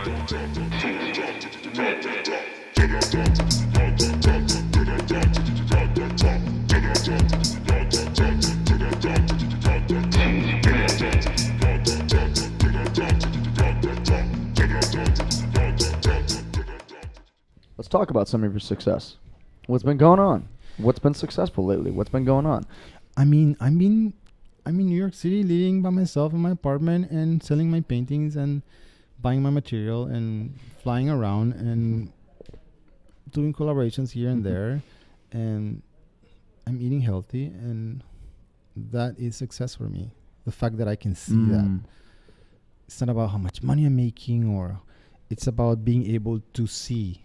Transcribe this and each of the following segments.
Let's talk about some of your success. What's been going on? What's been successful lately? What's been going on? I mean, I'm in New York City, living by myself in my apartment and selling my paintings and buying my material and flying around and doing collaborations here and there. And I'm eating healthy, and that is success for me. The fact that I can see that. It's not about how much money I'm making, or it's about being able to see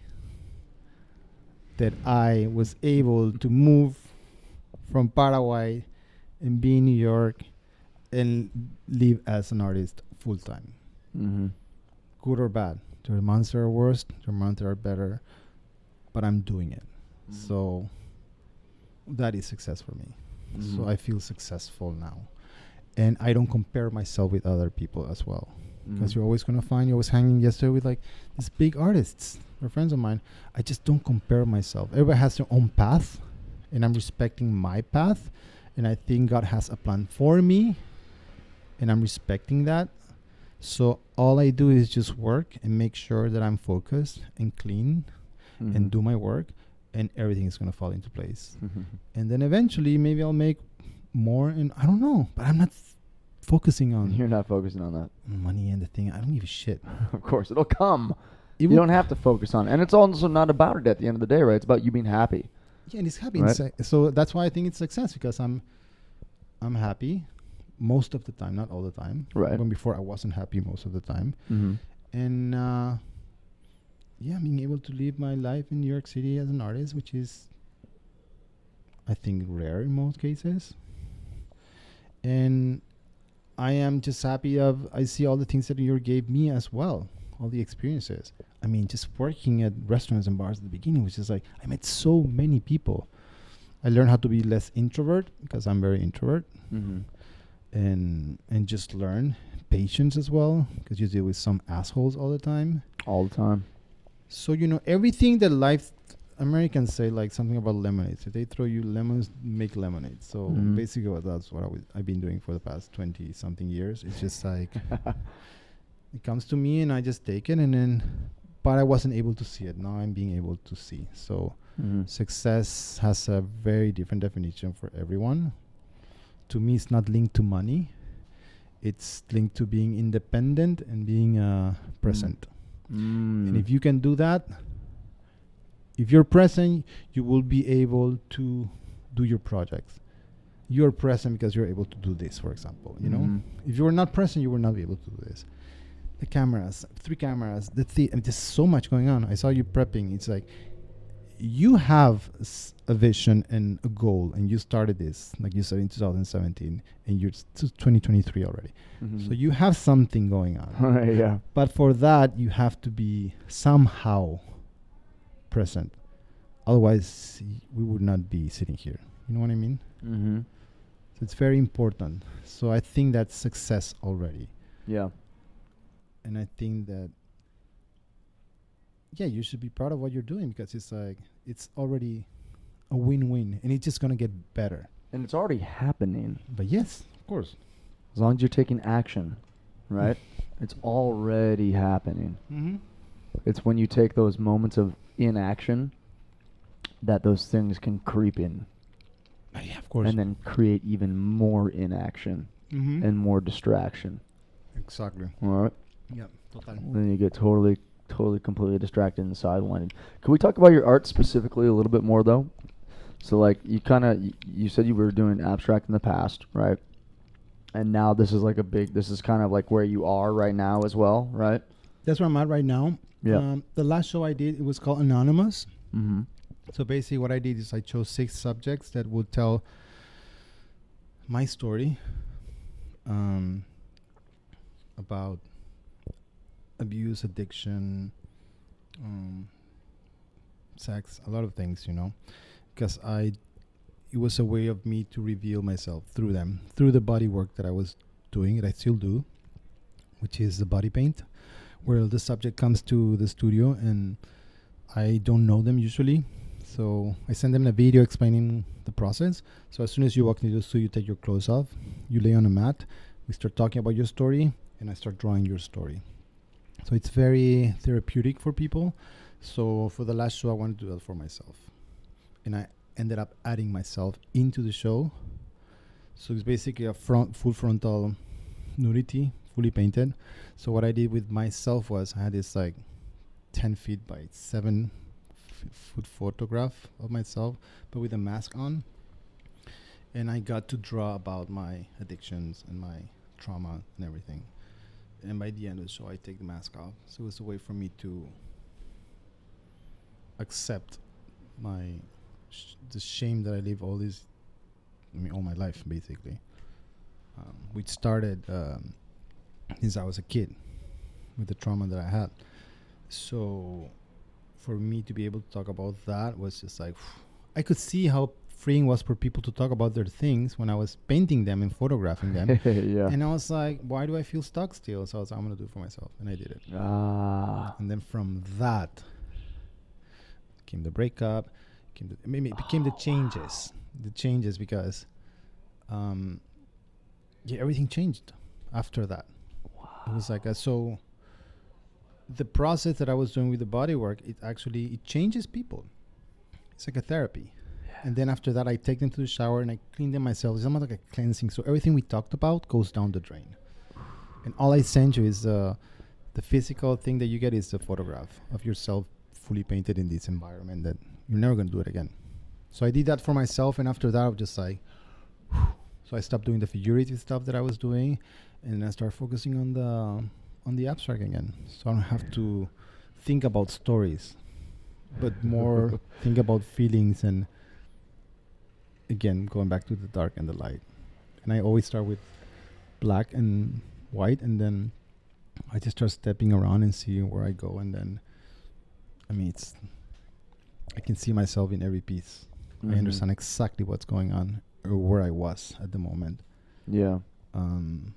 that I was able to move from Paraguay and be in New York and live as an artist full time. Mm-hmm. Good or bad. There are months that are worse, there are months that are better, but I'm doing it. Mm-hmm. So that is success for me. Mm-hmm. So I feel successful now. And I don't compare myself with other people as well. Because you're always going to find, you're always hanging yesterday with like these big artists. They're friends of mine. I just don't compare myself. Everybody has their own path, and I'm respecting my path. And I think God has a plan for me, and I'm respecting that. So all I do is just work and make sure that I'm focused and clean and do my work, and everything is going to fall into place. And then eventually maybe I'll make more, and I don't know, but I'm not focusing on You're not focusing on that. money and the thing. I don't give a shit. Of course, it'll come. You don't have to focus on it. And it's also not about it at the end of the day, right? It's about you being happy. Yeah, and it's happy. Right? So that's why I think it's success, because I'm happy most of the time, not all the time. Right. When before I wasn't happy most of the time. Mm-hmm. And being able to live my life in New York City as an artist, which is, I think, rare in most cases. And I am just happy I see all the things that New York gave me as well, all the experiences. I mean, just working at restaurants and bars at the beginning was just like, I met so many people. I learned how to be less introvert, because I'm very introvert. Mm-hmm. And just learn patience as well, because you deal with some assholes all the time. All the time. So, everything that life, Americans say like something about lemonades. If they throw you lemons, make lemonade. So basically that's what I've been doing for the past 20 something years. It's just like, it comes to me and I just take it, but I wasn't able to see it. Now I'm being able to see. So success has a very different definition for everyone. To me, it's not linked to money. It's linked to being independent and being present. And if you can do that, if you're present, you will be able to do your projects. You're present because you're able to do this, for example. If you were not present, you would not be able to do this. The cameras, 3 cameras, there's so much going on. I saw you prepping. It's like you have a vision and a goal, and you started this, like you said, in 2017, and you're 2023 already. So you have something going on. Yeah. But for that, you have to be somehow present. Otherwise, we would not be sitting here. You know what I mean? Mm-hmm. So it's very important. So I think that's success already. Yeah. And I think that, you should be proud of what you're doing, because it's like, it's already a win-win, and it's just going to get better. And it's already happening. But yes, of course. As long as you're taking action, right? It's already happening. Mm-hmm. It's when you take those moments of inaction that those things can creep in. Yeah, of course. And then create even more inaction and more distraction. Exactly. All right? Yeah, totally. Then you get totally, completely distracted and sidewinded. Can we talk about your art specifically a little bit more, though? So, like, you said you were doing abstract in the past, right? And now this is like this is kind of like where you are right now as well, right? That's where I'm at right now. Yeah. The last show I did, it was called Anonymous. Mm-hmm. So basically what I did is I chose 6 subjects that would tell my story about abuse, addiction, sex, a lot of things, because it was a way of me to reveal myself through them, through the body work that I was doing, and I still do, which is the body paint, where the subject comes to the studio and I don't know them usually. So I send them a video explaining the process. So as soon as you walk into the studio, you take your clothes off, you lay on a mat, we start talking about your story, and I start drawing your story. So it's very therapeutic for people. So for the last show, I wanted to do that for myself. And I ended up adding myself into the show. So it's basically a full frontal nudity, fully painted. So what I did with myself was I had this like 10 feet by 7 foot photograph of myself, but with a mask on. And I got to draw about my addictions and my trauma and everything. And by the end of the show, I take the mask off. So it was a way for me to accept my the shame that I live all my life, basically. Which started since I was a kid with the trauma that I had. So for me to be able to talk about that was just like, I could see how freeing was for people to talk about their things when I was painting them and photographing them. Yeah. And I was like, why do I feel stuck still? So I was like, I'm going to do it for myself. And I did it. And then from that came the breakup, it became the changes. The changes because everything changed after that. Wow. It was like so the process that I was doing with the body work, it changes people. It's like a therapy. Yeah. And then after that, I take them to the shower and I clean them myself. It's almost like a cleansing. So everything we talked about goes down the drain. And all I send you is the physical thing that you get is the photograph of yourself fully painted in this environment that you're never going to do it again. So I did that for myself. And after that, I was just like, so I stopped doing the figurative stuff that I was doing. And I started focusing on the abstract again. So I don't have to think about stories, but more think about feelings and, again, going back to the dark and the light. And I always start with black and white, and then I just start stepping around and seeing where I go. And then, I can see myself in every piece. Mm-hmm. I understand exactly what's going on or where I was at the moment. Yeah. And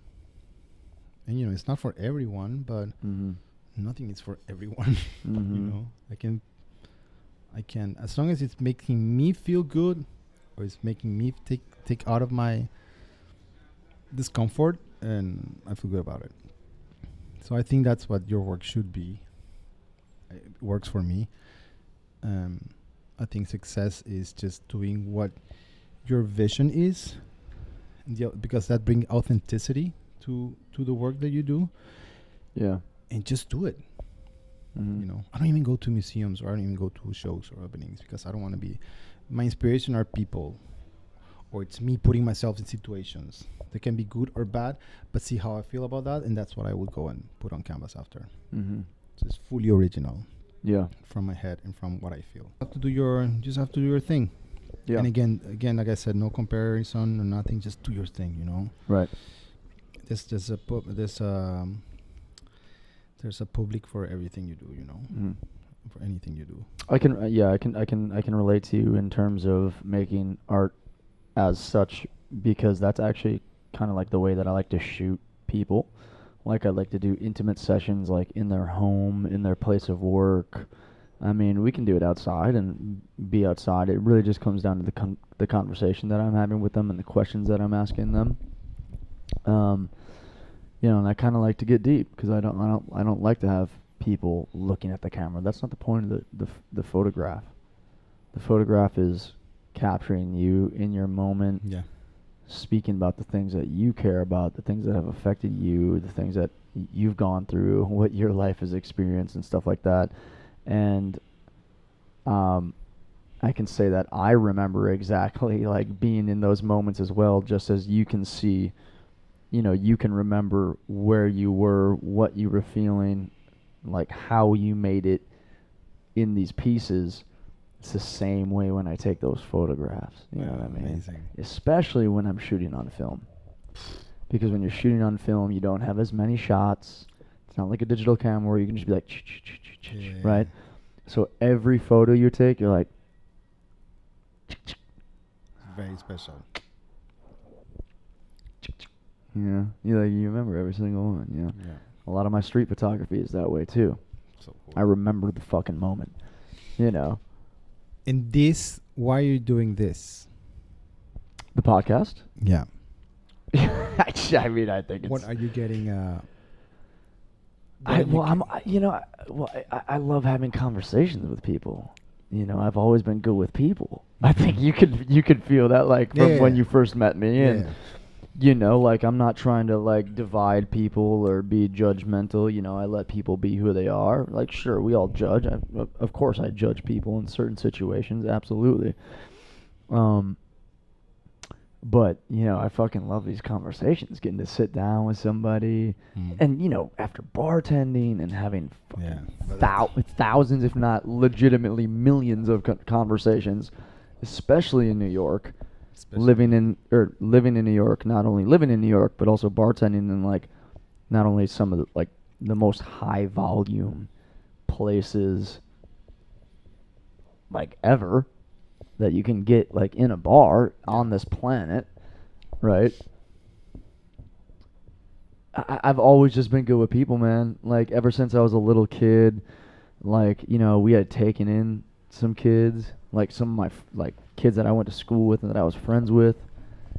it's not for everyone, but nothing is for everyone. I can, as long as it's making me feel good, or it's making me take out of my discomfort, and I feel good about it. So I think that's what your work should be. It works for me. I think success is just doing what your vision is, because that brings authenticity to the work that you do. Yeah. And just do it. I don't even go to museums, or I don't even go to shows or openings, because I don't want to be, my inspiration are people, or it's me putting myself in situations that can be good or bad, but see how I feel about that, and that's what I would go and put on canvas after. So it's fully original. Yeah. From my head and from what I feel. You just have to do your thing. Yeah. And again, like I said, no comparison or nothing, just do your thing, Right. There's a public for everything you do, for anything you do. I can relate to you in terms of making art as such, because that's actually kind of like the way that I like to shoot people. Like I like to do intimate sessions, like in their home, in their place of work. We can do it outside and be outside. It really just comes down to the conversation that I'm having with them and the questions that I'm asking them. And I kind of like to get deep, because I don't like to have people looking at the camera. That's not the point of the photograph. The photograph is capturing you in your moment. Yeah. Speaking about the things that you care about, the things that have affected you, the things that you've gone through, what your life has experienced, and stuff like that. And I can say that I remember exactly like being in those moments as well, just as you can see, you can remember where you were, what you were feeling, like how you made it in these pieces. It's the same way when I take those photographs. You know what I mean? Amazing. Especially when I'm shooting on film. Because when you're shooting on film, you don't have as many shots. It's not like a digital camera where you can just be like, right? So every photo you take, you're like, very special. Yeah, you remember every single one. Yeah. A lot of my street photography is that way too. So cool. I remember the fucking moment. You know. And this, why are you doing this? The podcast? Yeah. I mean, I think it's... What are you getting? I love having conversations with people. You know, I've always been good with people. I think you could feel that, like, from when you first met me. And, you know, like, I'm not trying to, like, divide people or be judgmental. You know, I let people be who they are. Like, sure, we all judge. Of course I judge people in certain situations. Absolutely. But, you know, I fucking love these conversations, getting to sit down with somebody. And, you know, after bartending and having thousands, if not legitimately millions of conversations, especially in New York, living in New York, not only living in New York, but also bartending in, like, not only some of the, like, the most high volume places, like, ever, that you can get, like, in a bar on this planet, right? I've always just been good with people, man. Like, ever since I was a little kid, like, you know, we had taken in some kids, like, some of my, like, kids that I went to school with and that I was friends with,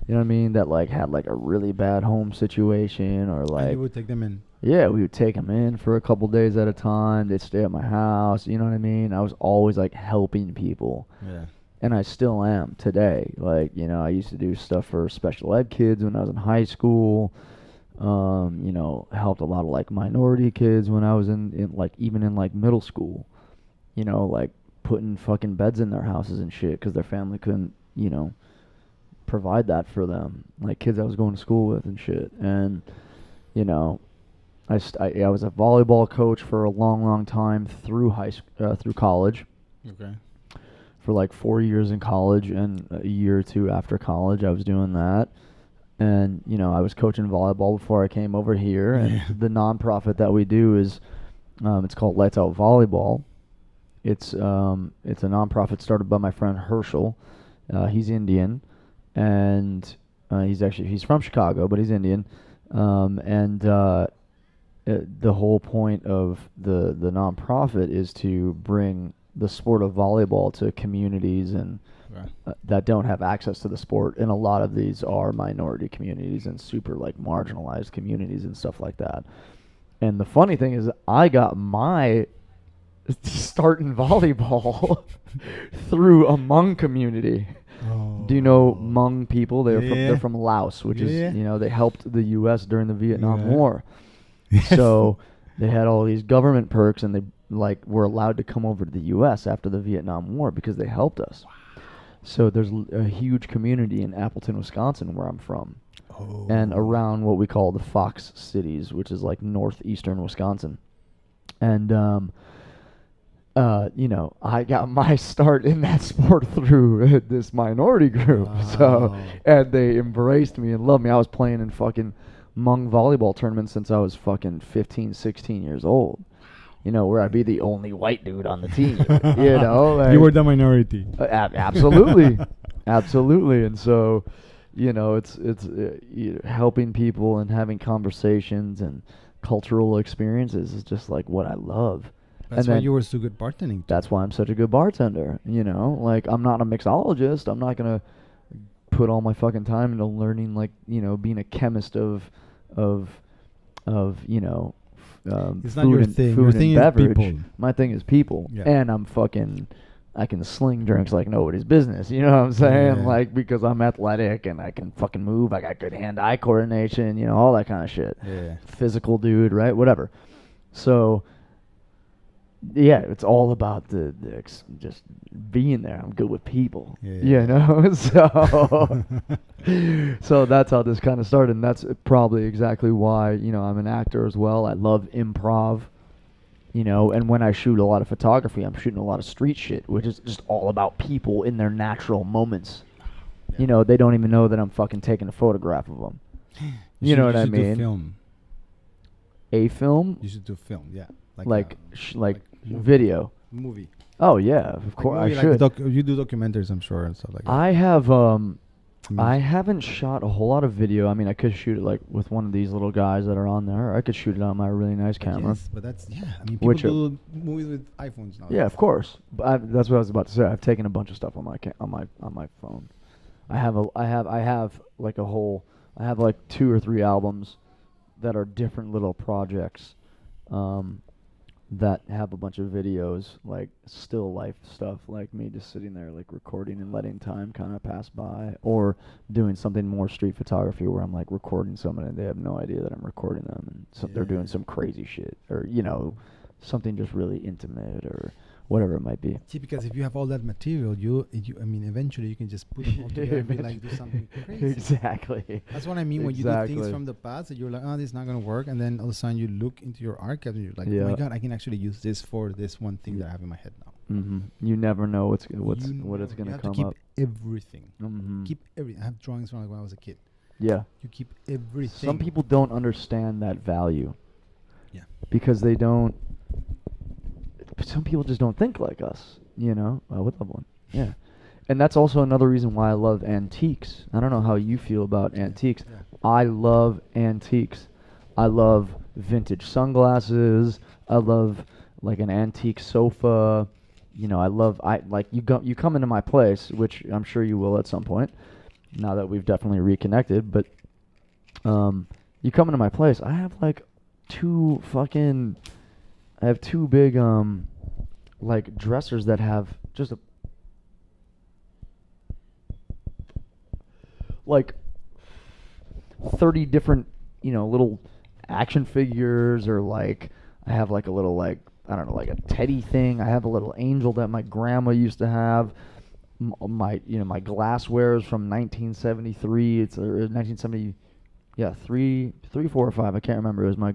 you know what I mean, that, like, had, like, a really bad home situation, or, like... And you would take them in? Yeah, we would take them in for a couple days at a time. They'd stay at my house, you know what I mean? I was always, like, helping people. Yeah. And I still am today. Like, you know, I used to do stuff for special ed kids when I was in high school. You know, helped a lot of, like, minority kids when I was in like, even in, like, middle school. You know, like, putting fucking beds in their houses and shit because their family couldn't, you know, provide that for them. Like, kids I was going to school with and shit. And, you know, I was a volleyball coach for a long, long time through through college. Okay. For like 4 years in college, and a year or two after college I was doing that. And, you know, I was coaching volleyball before I came over here. And the nonprofit that we do is, it's called Lights Out Volleyball. It's a nonprofit started by my friend Herschel. He's Indian, and he's from Chicago, but he's Indian. The whole point of the nonprofit is to bring the sport of volleyball to communities and that don't have access to the sport, and a lot of these are minority communities and super, like, marginalized communities and stuff like that. And the funny thing is, I got my start in volleyball through a Hmong community. Oh. Do you know Hmong people? They're from Laos, which is, Yeah. you know, they helped the U.S. during the Vietnam War. So they had all these government perks, and they, like, were allowed to come over to the U.S. after the Vietnam War because they helped us. Wow. So there's a huge community in Appleton, Wisconsin, where I'm from, and around what we call the Fox cities, which is, like, northeastern Wisconsin. And you know, I got my start in that sport through this minority group. Wow. So, and they embraced me and loved me. I was playing in fucking Hmong volleyball tournaments since I was fucking 15, 16 years old. You know, where I'd be the only white dude on the team. You know, like, you were the minority. Absolutely, absolutely. And so, you know, it's helping people and having conversations and cultural experiences is just, like, what I love. That's why you were so good bartending. That's why I'm such a good bartender. You know, like, I'm not a mixologist. I'm not gonna put all my fucking time into learning, like, you know, being a chemist of you know. It's not your thing. Your thing is people. My thing is people, and I can sling drinks like nobody's business. You know what I'm saying? Yeah. Like, because I'm athletic and I can fucking move. I got good hand-eye coordination. You know, all that kind of shit. Yeah. Physical dude, right? Whatever. So, yeah, it's all about the just being there. I'm good with people. Yeah. You know, so that's how this kind of started, and that's probably exactly why, you know, I'm an actor as well. I love improv, you know, and when I shoot a lot of photography, I'm shooting a lot of street shit, which is just all about people in their natural moments. Yeah. You know, they don't even know that I'm fucking taking a photograph of them. You know what I mean? Do film. A film? You should do film, yeah. Like video. Movie. Oh yeah, of course I should. You do documentaries, I'm sure, and stuff like that. I have I haven't shot a whole lot of video. I mean, I could shoot it like with one of these little guys that are on there. I could shoot it on my really nice camera. Yes, but that's I mean, people do movies with iPhones now. Yeah, of course. But that's what I was about to say. I've taken a bunch of stuff on my on my phone. I have like a whole. I have like 2 or 3 albums that are different little projects. That have a bunch of videos, like still life stuff, like me just sitting there like recording and letting time kind of pass by, or doing something more street photography where I'm like recording someone and they have no idea that I'm recording them, and so they're doing some crazy shit, or something just really intimate or whatever it might be. See, because if you have all that material, I mean, eventually you can just put it all together and be like, do something crazy. Exactly. That's what I mean when you do things from the past that you're like, oh, this is not going to work. And then all of a sudden you look into your archive and you're like, oh my God, I can actually use this for this one thing that I have in my head now. Mm-hmm. You never know what it's going to come up. You have to keep everything. Mm-hmm. Keep everything. I have drawings from like when I was a kid. Yeah. You keep everything. Some people don't understand that value. Yeah. Because they don't. Some people just don't think like us, I would love one. Yeah. And that's also another reason why I love antiques. I don't know how you feel about antiques. Yeah. I love antiques. I love vintage sunglasses. I love like an antique sofa. You come into my place, which I'm sure you will at some point, now that we've definitely reconnected, but you come into my place, I have like two big like dressers that have just like 30 different little action figures, or like I have like a little like I don't know, like a teddy thing. I have a little angel that my grandma used to have. My glassware is from 1973. It's 1970. Yeah, 3, 4, or 5. I can't remember. It was my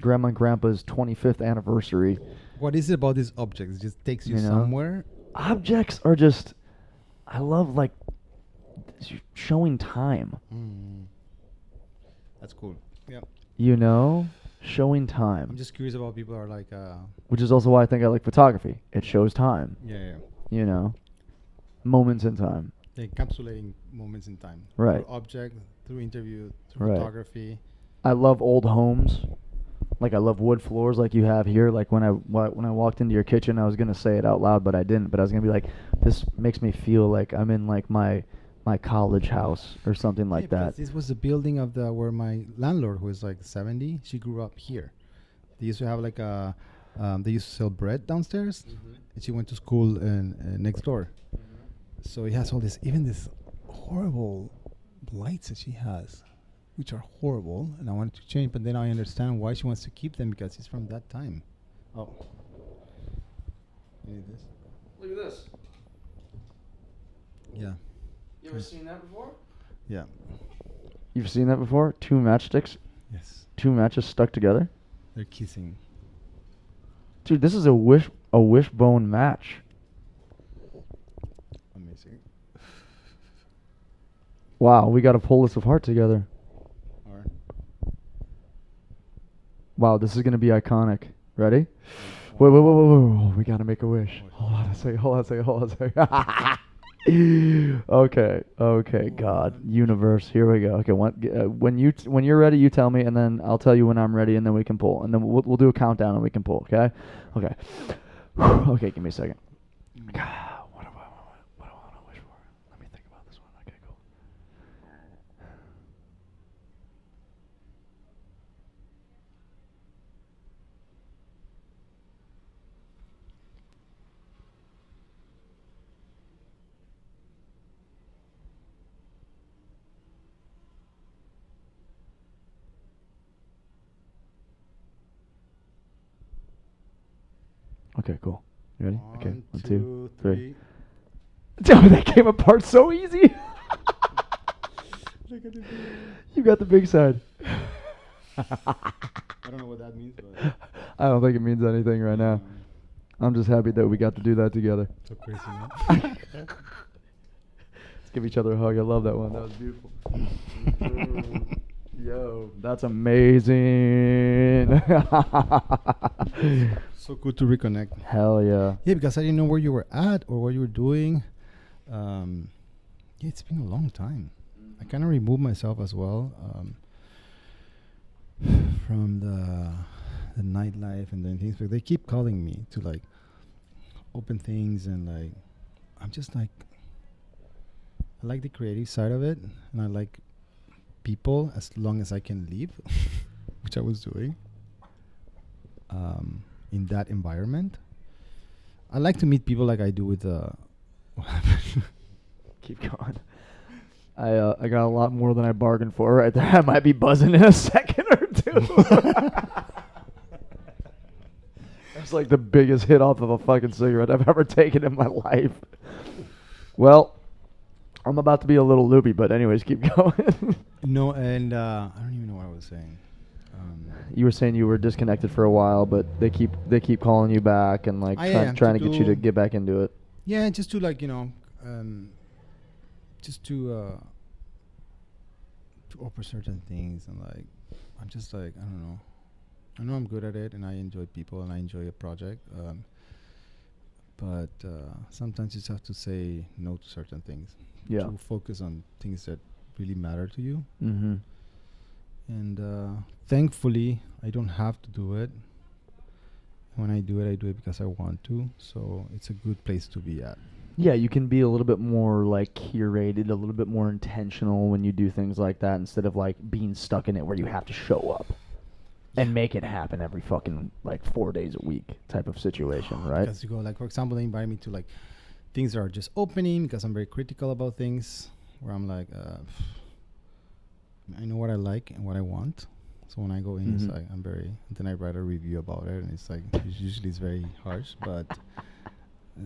grandma and grandpa's 25th anniversary. What is it about these objects? It just takes you somewhere? Objects are just... I love, like, showing time. That's cool. Yeah. Showing time. I'm just curious about people are like... Which is also why I think I like photography. It shows time. Yeah. Moments in time. Encapsulating moments in time. Right. Through object, through interview, through photography. I love old homes. Like, I love wood floors like you have here. Like, when I walked into your kitchen, I was going to say it out loud, but I didn't. But I was going to be like, this makes me feel like I'm in, like, my college house or something like that. This was the building of where my landlord, who is, like, 70, she grew up here. They used to have, like, they used to sell bread downstairs, and she went to school next door. So it has all this, even this horrible lights that she has, which are horrible, and I wanted to change, but then I understand why she wants to keep them, because it's from that time. Oh. You need this? Look at this. Yeah. You ever seen that before? Yeah. You've seen that before? 2 matchsticks? Yes. 2 matches stuck together? They're kissing. Dude, this is a wishbone match. Amazing. Wow, we got to pull this apart together. Wow, this is going to be iconic. Ready? Wait. We got to make a wish. Hold on a second. Okay, God. Universe. Here we go. Okay, when you're ready, you tell me, and then I'll tell you when I'm ready, and then we can pull. And then we'll do a countdown, and we can pull, okay? Okay. Okay, give me a second. What do I want to wish for? Let me think about this one. Okay, cool. Okay, cool. You ready? Okay, 1, 2, 3. Dude, that came apart so easy. Look at the You got the big side. I don't know what that means, but I don't think it means anything right now. I'm just happy that we got to do that together. So crazy, man. Let's give each other a hug. I love that one. That was beautiful. Yo, that's amazing. So good to reconnect. Hell yeah. Yeah, because I didn't know where you were at or what you were doing. Yeah, it's been a long time. I kind of remove myself as well from the nightlife and then things. But they keep calling me to like open things, and like I'm just like, I like the creative side of it, and I like people as long as I can leave, which I was doing in that environment. I like to meet people like I do with Keep going. I got a lot more than I bargained for right there. I might be buzzing in a second or two. That's like the biggest hit off of a fucking cigarette I've ever taken in my life. Well, I'm about to be a little loopy, but anyways, keep going. No, and I don't even know what I was saying. You were saying you were disconnected for a while, but they keep calling you back and like trying to get you to get back into it. Yeah, just to like just to offer certain things, and like I'm just like I don't know. I know I'm good at it, and I enjoy people, and I enjoy a project. But sometimes you just have to say no to certain things. Yeah. To focus on things that really matter to you. Mm-hmm. And thankfully, I don't have to do it. When I do it because I want to. So it's a good place to be at. Yeah, you can be a little bit more like curated, a little bit more intentional when you do things like that, instead of like being stuck in it where you have to show up and make it happen every fucking like 4 days a week type of situation, right? Because you go like, for example, they invite me to like things that are just opening because I'm very critical about things. Where I'm like, I know what I like and what I want. So when I go in, it's like I'm very. Then I write a review about it, and it's like usually it's very harsh, but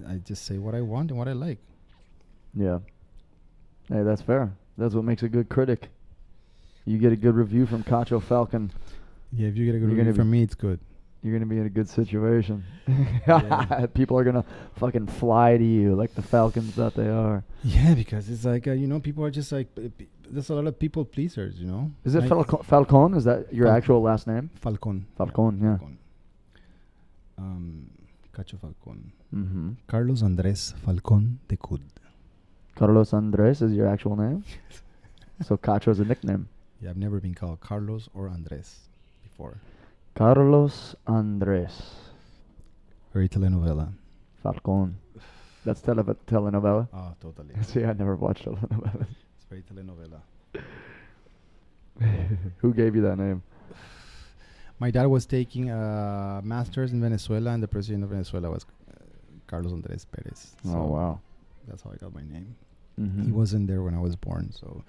I just say what I want and what I like. Yeah. Hey, that's fair. That's what makes a good critic. You get a good review from Cacho Falcon. Yeah, if you get a good review from me, it's good. You're going to be in a good situation. Yeah. People are going to fucking fly to you like the Falcons that they are. Yeah, because it's like, people are just like, there's a lot of people pleasers, Is it Falcon? Is that your actual last name? Falcon. Falcon, yeah. Falcon. Cacho Falcon. Mm-hmm. Carlos Andrés Falcon de Cud. Carlos Andrés is your actual name? So Cacho is a nickname. Yeah, I've never been called Carlos or Andrés before. Carlos Andrés. Very telenovela. Falcon. That's telenovela? Oh, totally. See, I never watched telenovelas. It's very telenovela. Who gave you that name? My dad was taking a master's in Venezuela, and the president of Venezuela was Carlos Andrés Pérez. So oh, wow. That's how I got my name. Mm-hmm. He wasn't there when I was born, so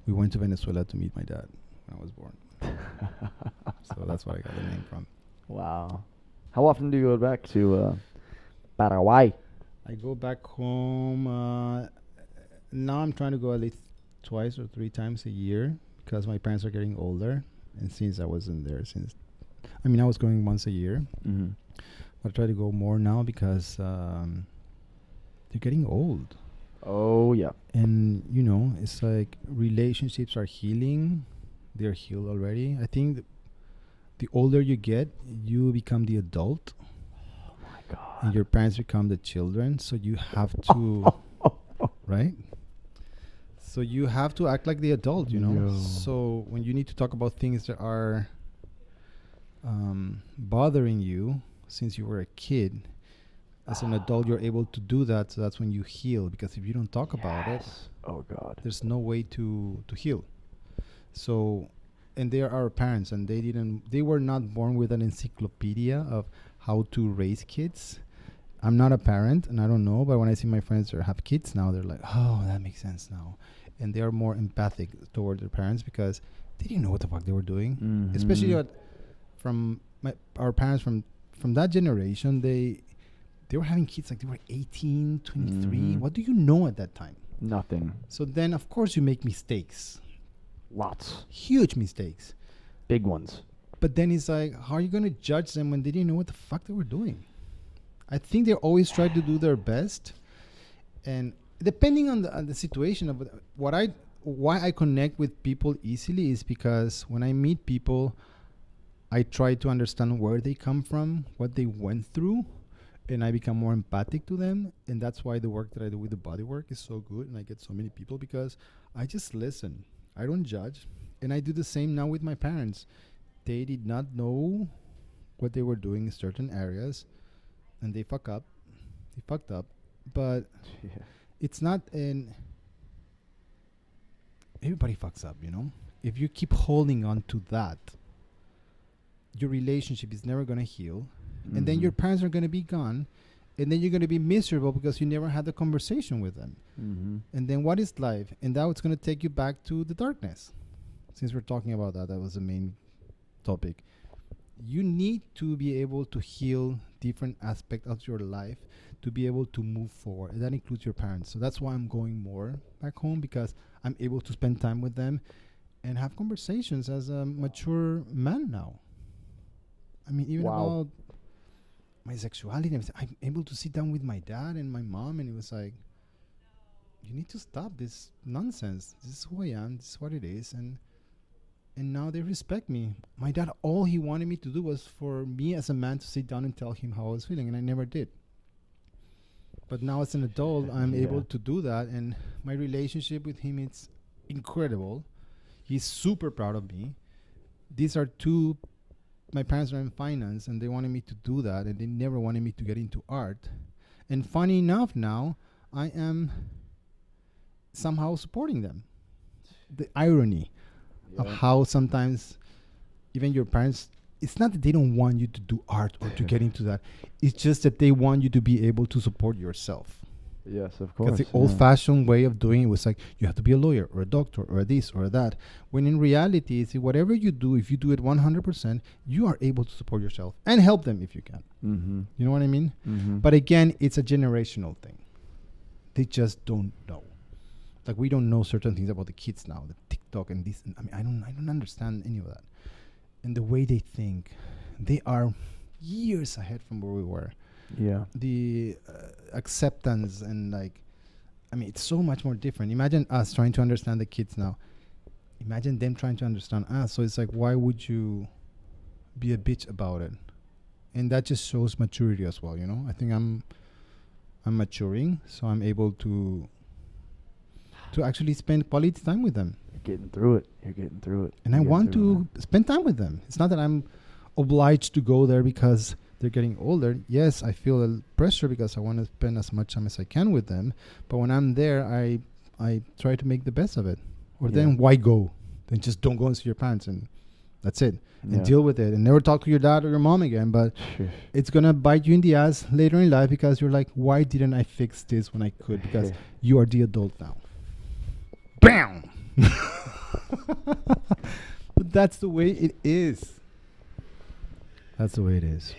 we went to Venezuela to meet my dad when I was born. So that's where I got the name from. Wow. How often do you go back to Paraguay? I go back home. Now I'm trying to go at least 2 or 3 times a year because my parents are getting older. And since I wasn't there I was going once a year. Mm-hmm. But I try to go more now because they're getting old. Oh, yeah. And, it's like relationships are healing. They're healed already. I think the older you get, you become the adult. Oh, my God. And your parents become the children. So you have to, right? So you have to act like the adult, No. So when you need to talk about things that are bothering you since you were a kid, as an adult, you're able to do that. So that's when you heal. Because if you don't talk about it, oh God, there's no way to heal. So, and they are our parents, and they were not born with an encyclopedia of how to raise kids. I'm not a parent, and I don't know, but when I see my friends that have kids now, they're like, oh, that makes sense now. And they are more empathic toward their parents because they didn't know what the fuck they were doing. Mm-hmm. Especially our parents from that generation, they were having kids like they were 18, 23. Mm-hmm. What do you know at that time? Nothing. So then, of course, you make mistakes. Lots. Huge mistakes. Big ones. But then it's like, how are you going to judge them when they didn't know what the fuck they were doing? I think they always try to do their best. And depending on the situation, of why I connect with people easily is because when I meet people, I try to understand where they come from, what they went through, and I become more empathic to them. And that's why the work that I do with the body work is so good, and I get so many people because I just listen. I don't judge, and I do the same now with my parents. They did not know what they were doing in certain areas, and they fucked up, but Yeah. it's not an everybody fucks up, you know. If you keep holding on to that, your relationship is never going to heal, and then your parents are going to be gone, and then you're going to be miserable because you never had the conversation with them. And then what is life? And that was going to take you back to the darkness. Since we're talking about that, that was the main topic. You need to be able to heal different aspects of your life to be able to move forward. And that includes your parents. So that's why I'm going more back home, because I'm able to spend time with them and have conversations as a mature man now. I mean, even about my sexuality and everything, I'm able to sit down with my dad and my mom, and it was like, you need to stop this nonsense. This is who I am. This is what it is. And now they respect me. My dad, all he wanted me to do was for me as a man to sit down and tell him how I was feeling, and I never did. But now as an adult, I'm able to do that, and my relationship with him is incredible. He's super proud of me. These are my parents are in finance, and they wanted me to do that, and they never wanted me to get into art. And funny enough, now I am somehow supporting them. The irony of how sometimes even your parents, it's not that they don't want you to do art or to get into that. It's just that they want you to be able to support yourself. Yes, of course. Because the old-fashioned way of doing it was like, you have to be a lawyer or a doctor or a this or a that. When in reality, it's whatever you do, if you do it 100%, you are able to support yourself and help them if you can. You know what I mean? But again, it's a generational thing. They just don't know. Like, we don't know certain things about the kids now, the TikTok and this. And I don't understand any of that. And the way they think, they are years ahead from where we were. Yeah. The acceptance and it's so much more different. Imagine us trying to understand the kids now. Imagine them trying to understand us. So it's like, why would you be a bitch about it? And that just shows maturity as well, you know? I think I'm maturing, so I'm able to actually spend quality time with them. You're getting through it. And I want to spend time with them. It's not that I'm obliged to go there because they're getting older. Yes, I feel a pressure because I want to spend as much time as I can with them. But when I'm there, I try to make the best of it. Or then why go? Then just don't go and see your parents, and that's it. And deal with it. And never talk to your dad or your mom again. But it's going to bite you in the ass later in life because you're like, why didn't I fix this when I could? Because you are the adult now. Bam! But that's the way it is. That's the way it is.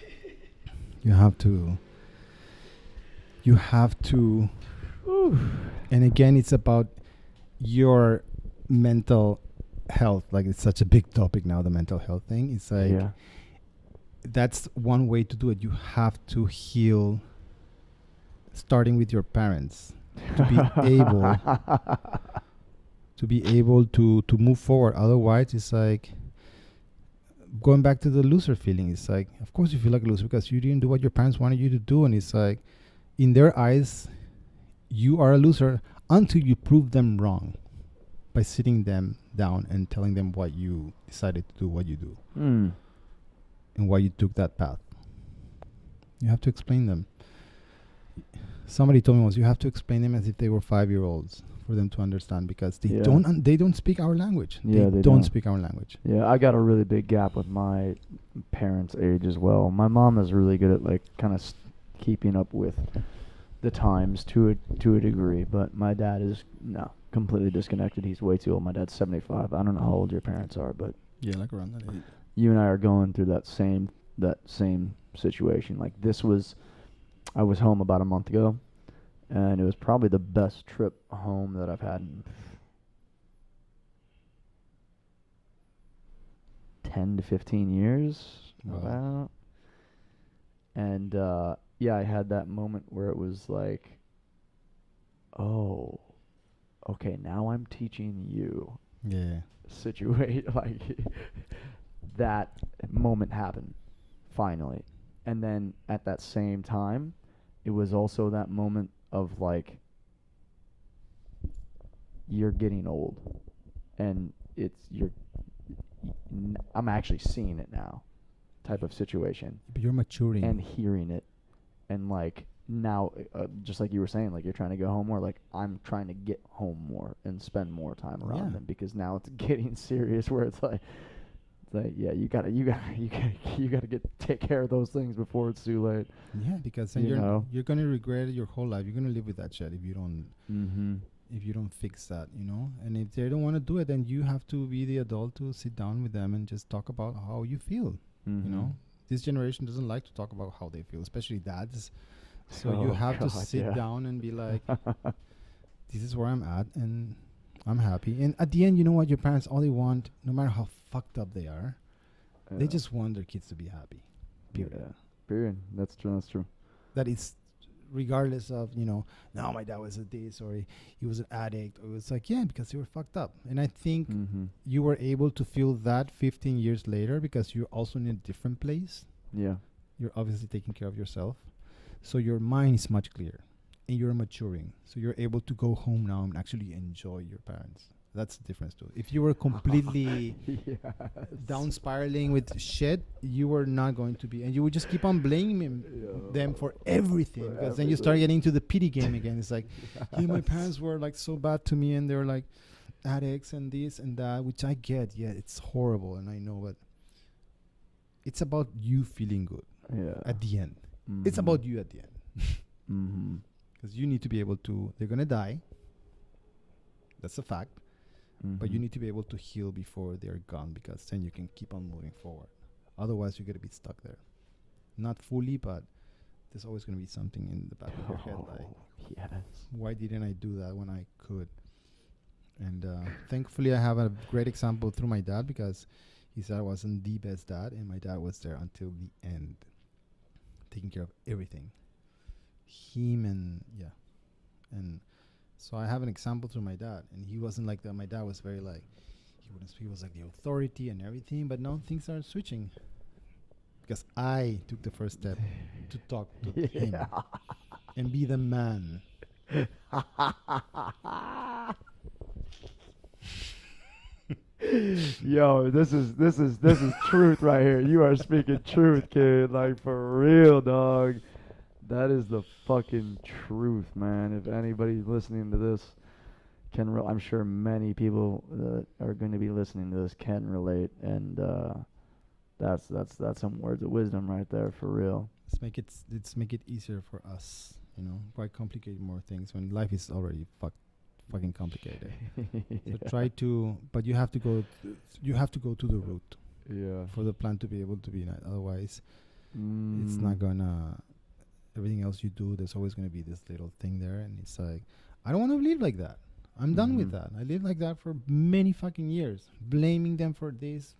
You have to. And again, it's about your mental health. Like, it's such a big topic now, the mental health thing. It's like, that's one way to do it. You have to heal, starting with your parents, to be able to move forward. Otherwise, it's like going back to the loser feeling. It's like, of course you feel like a loser because you didn't do what your parents wanted you to do. And it's like, in their eyes, you are a loser until you prove them wrong by sitting them down and telling them what you decided to do, what you do, and why you took that path. You have to explain them. Somebody told me once, you have to explain them as if they were 5-year-olds for them to understand, because they don't speak our language. They don't speak our language. Yeah, I got a really big gap with my parents' age as well. My mom is really good at like kind of keeping up with the times to a degree, but my dad is completely disconnected. He's way too old. My dad's 75. I don't know how old your parents are, but yeah, like around that age. You and I are going through that same situation. Like, I was home about a month ago, and it was probably the best trip home that I've had in 10 to 15 years. Wow. And I had that moment where it was like, oh, okay, now I'm teaching you. Yeah. Like, that moment happened finally. And then at that same time, it was also that moment of like you're getting old, and I'm actually seeing it now, type of situation, But you're maturing. and hearing it, and like now, just like you were saying, like you're trying to go home more. Like I'm trying to get home more and spend more time around Yeah. them, because now it's getting serious. Where it's like yeah, you gotta take care of those things before it's too late. Yeah, because then You know. you're gonna regret it your whole life. You're gonna live with that shit Mm-hmm. if you don't fix that, you know. And if they don't want to do it, then you have to be the adult to sit down with them and just talk about how you feel. Mm-hmm. You know, this generation doesn't like to talk about how they feel, especially dads. So Oh, you have to God, sit yeah. down and be like, this is where I'm at, and I'm happy. And at the end, you know what? Your parents, all they want, no matter how fucked up they are, they Yeah. just want their kids to be happy. Period. Yeah. Period. That's true. That's true. That is regardless of, you know, no, my dad was a this, or he was an addict, or it was like, yeah, because they were fucked up. And I think Mm-hmm. you were able to feel that 15 years later because you're also in a different place. Yeah. You're obviously taking care of yourself. So your mind is much clearer and you're maturing. So you're able to go home now and actually enjoy your parents. That's the difference too. If you were completely Yes. down spiraling with shit, you were not going to be, and you would just keep on blaming Yeah. them for everything, For because then you start everything. getting into the pity game again. It's like, yeah, my Yes. parents were like so bad to me, and they were like addicts and this and that, which I get. Yeah, it's horrible, and I know, but it's about you feeling good Yeah. at the end. Mm-hmm. It's about you at the end, Mm-hmm. because you need to be able to. They're gonna die. That's a fact. But you Mm-hmm. need to be able to heal before they're gone, because then you can keep on moving forward. Otherwise, you're going to be stuck there. Not fully, but there's always going to be something in the back of your head like, Oh, yes. why didn't I do that when I could? And thankfully, I have a great example through my dad, because he said I wasn't the best dad, and my dad was there until the end, taking care of everything. Him and, yeah. And so I have an example through my dad, and he wasn't like that. My dad was very like, he was like the authority and everything, but now things are switching, because I took the first step to talk to him and be the man. Yo, this is truth right here. You are speaking truth, kid. Like for real, dog. That is the fucking truth, man. If anybody listening to this I'm sure many people that are going to be listening to this can relate, and that's some words of wisdom right there, for real. Let's make it easier for us. You know, why complicate more things when life is already fucking complicated? Yeah. So try to, but you have to go to the root Yeah. for the plan to be able to be nice. Otherwise, it's Mm. not gonna. Everything else you do, there's always gonna be this little thing there, and it's like, I don't want to live like that. I'm done with Mhm. that. I lived like that for many fucking years, blaming them for this.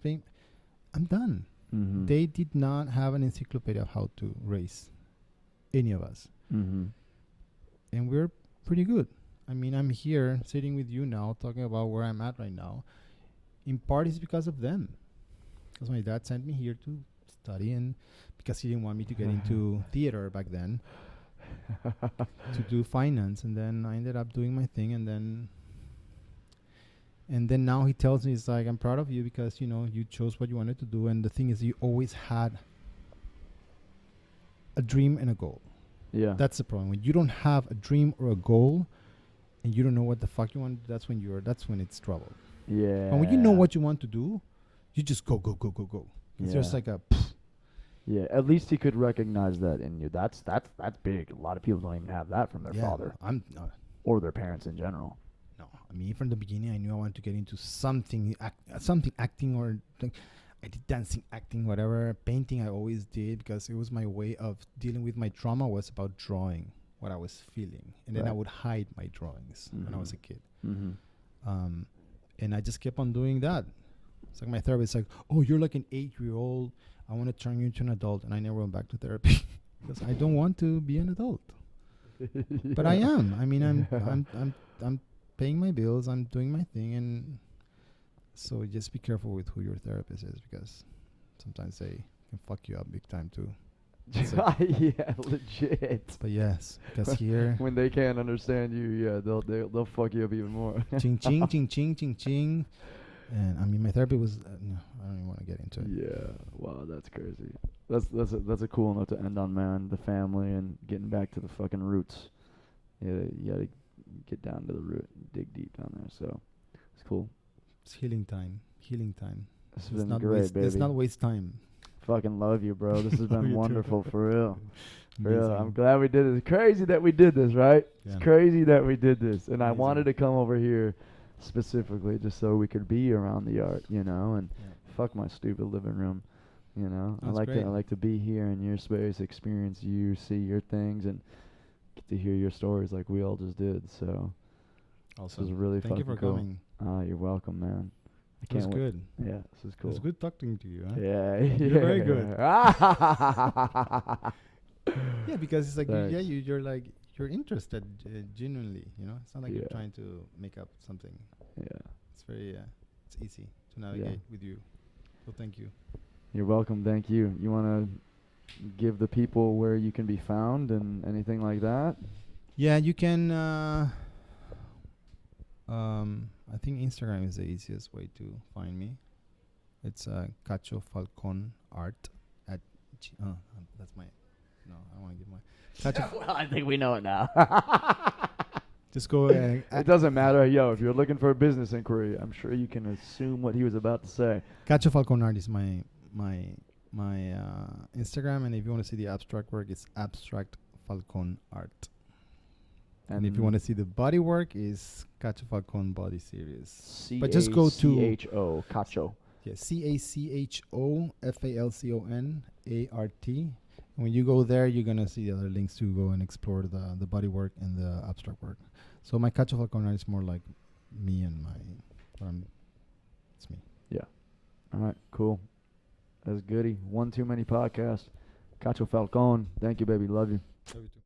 I'm done. Mhm. They did not have an encyclopedia of how to raise any of us, Mhm. and we're pretty good. I mean, I'm here sitting with you now, talking about where I'm at right now. In part, it's because of them. Because my dad sent me here to study, and because he didn't want me to get into theater back then, to do finance, and then I ended up doing my thing, and then now he tells me, it's like, I'm proud of you, because, you know, you chose what you wanted to do, and the thing is, you always had a dream and a goal. Yeah. That's the problem. When you don't have a dream or a goal, and you don't know what the fuck you want, that's when it's trouble. Yeah. And when you know what you want to do, you just go. It's just Yeah. like a Yeah, at least he could recognize that in you. That's big. A lot of people don't even have that from their father I'm or their parents in general. no. I mean, from the beginning, I knew I wanted to get into something acting, or like, I did dancing, acting, whatever. Painting, I always did, because it was my way of dealing with my trauma. Was about drawing what I was feeling, and then I Right. would hide my drawings when I was a kid. Mm-hmm. And I just kept on doing that. It's like my therapist, like, oh, you're like an 8-year-old. I want to turn you into an adult, and I never went back to therapy because I don't want to be an adult. But I am. I mean, I'm paying my bills. I'm doing my thing, and so just be careful with who your therapist is, because sometimes they can fuck you up big time too. Yeah, legit. But yes, because here, When they can't understand you, yeah, they'll fuck you up even more. ching ching ching ching ching ching. And I mean, my therapy was. No, I don't even want to get into it. Yeah, wow, that's crazy. That's a cool note to end on, man. The family and getting back to the fucking roots. Yeah, you gotta get down to the root and dig deep down there. So it's cool. It's healing time. Healing time. This has Let's been not great, waste. baby. Let's not waste time. Fucking love you, bro. This has Love been you too. wonderful, for real. For real. Amazing. I'm glad we did it. It's crazy that we did this, right? Yeah. It's crazy that we did this. And I Amazing. wanted to come over here specifically just so we could be around the art, and Yeah. fuck my stupid living room, That's I great. like to be here in your space, experience you, see your things, and get to hear your stories like we all just did. So this was really Thank you fucking for cool. coming. You're welcome, man. I It was can't wait. good. Yeah, this is It cool. was good talking to you. Huh? Yeah, You're very good. yeah, Yeah, because it's like Thanks. you're like you're interested genuinely. It's not like you're Yeah. trying to make up something. It's very it's easy to navigate with you. So thank you. You're welcome. Thank you. You want to give the people where you can be found and anything like that? Yeah, you can. I think Instagram is the easiest way to find me. It's Cacho Falcon Art at. That's my. No, I don't want to give my. Cacho. Well, I think we know it now. Just go. It doesn't matter. Yo, if you're looking for a business inquiry, I'm sure you can assume what he was about to say. Cacho Falcon Art is my Instagram, and if you want to see the abstract work, it's Abstract Falcon Art. And if you want to see the body work, is Cacho Falcon Body Series. But just go to Cacho. Cacho. Yeah, CACHO FALCON ART. When you go there, you're gonna see the other links to go and explore the body work and the abstract work. So my Cacho Falcon Art is more like me and it's me. Yeah. All right. Cool. That's goody. One too many podcasts. Cacho Falcon. Thank you, baby. Love you. Love you too.